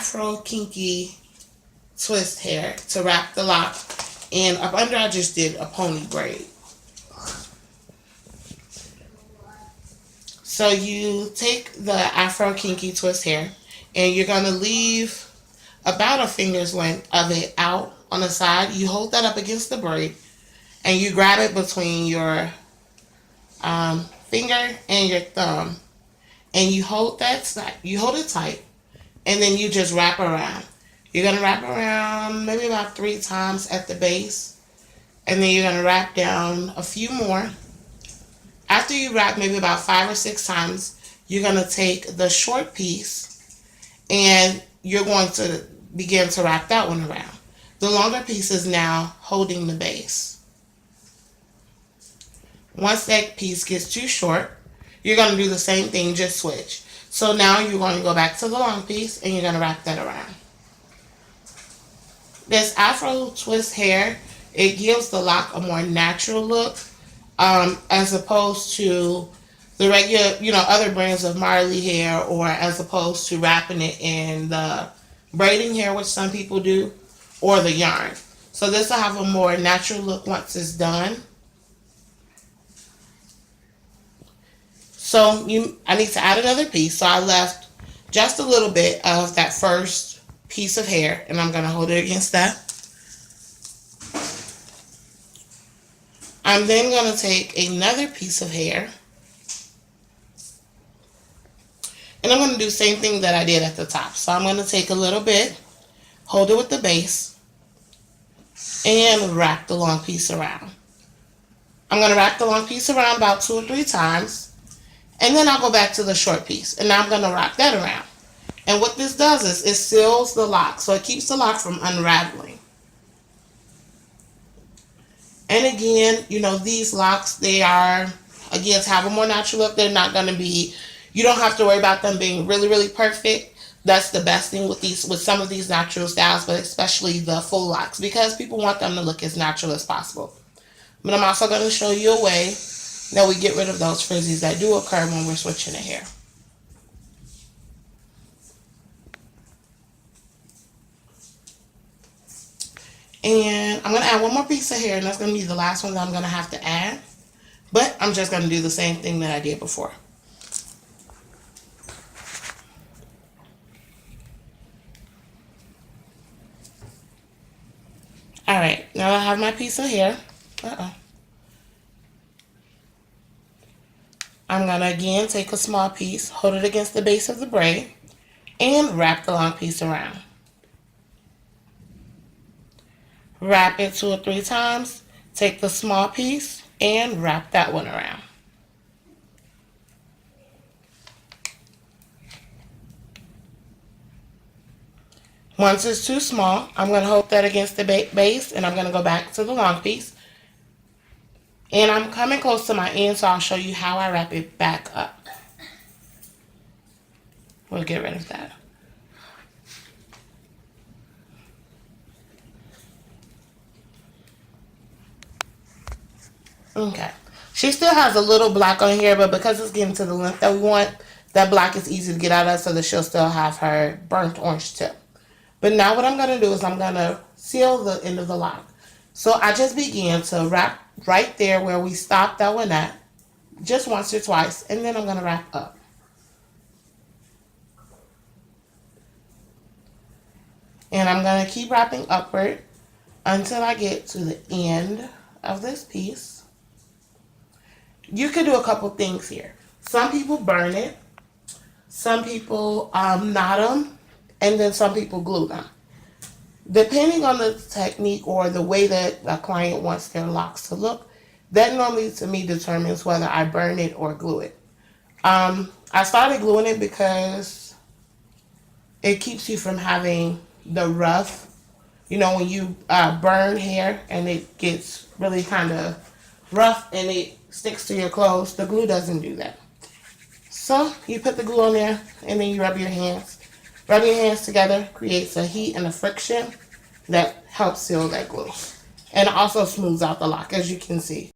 Afro Kinky twist hair to wrap the lock. And up under I just did a pony braid. So you take the Afro Kinky twist hair and you're going to leave about a finger's length of it out on the side. You hold that up against the braid and you grab it between your finger and your thumb, and you hold it tight, and then you just wrap around. You're going to wrap around maybe about 3 times at the base, and then you're going to wrap down a few more. After you wrap maybe about 5 or 6 times, you're going to take the short piece and you're going to begin to wrap that one around. The longer piece is now holding the base. Once that piece gets too short, you're going to do the same thing, just switch. So now you're going to go back to the long piece and you're going to wrap that around. This Afro twist hair, it gives the lock a more natural look, as opposed to the regular, other brands of Marley hair, or as opposed to wrapping it in the braiding hair, which some people do, or the yarn. So this will have a more natural look once it's done. So I need to add another piece. So I left just a little bit of that first piece of hair, and I'm going to hold it against that. I'm then going to take another piece of hair, and I'm going to do the same thing that I did at the top. So I'm going to take a little bit, hold it with the base, and wrap the long piece around. I'm going to wrap the long piece around about 2 or 3 times. And then I'll go back to the short piece, and now I'm going to wrap that around. And what this does is it seals the lock, so it keeps the lock from unraveling. And again, these locks, they are, again, to have a more natural look. They're not going to be, you don't have to worry about them being really, really perfect. That's the best thing with some of these natural styles, but especially the full locks, because people want them to look as natural as possible. But I'm also going to show you a way that we get rid of those frizzies that do occur when we're switching the hair. And I'm going to add one more piece of hair, and that's going to be the last one that I'm going to have to add. But I'm just going to do the same thing that I did before. Alright, now I have my piece of hair. I'm going to again take a small piece, hold it against the base of the braid, and wrap the long piece around. Wrap it 2 or 3 times, take the small piece, and wrap that one around. Once it's too small, I'm going to hold that against the base, and I'm going to go back to the long piece. And I'm coming close to my end, so I'll show you how I wrap it back up. We'll get rid of that. Okay. She still has a little black on here, but because it's getting to the length that we want, that black is easy to get out of, so that she'll still have her burnt orange tip. But now what I'm going to do is I'm going to seal the end of the lock. So I just began to wrap right there where we stopped that one at, just once or twice, and then I'm going to wrap up. And I'm going to keep wrapping upward until I get to the end of this piece. You could do a couple things here. Some people burn it, some people knot them, and then some people glue them. Depending on the technique or the way that a client wants their locks to look, that normally to me determines whether I burn it or glue it. I started gluing it because it keeps you from having the rough, when you burn hair and it gets really kind of rough and it sticks to your clothes. The glue doesn't do that. So you put the glue on there and then you rub your hands. Rubbing your hands together creates a heat and a friction that helps seal that glue. And it also smooths out the lock, as you can see.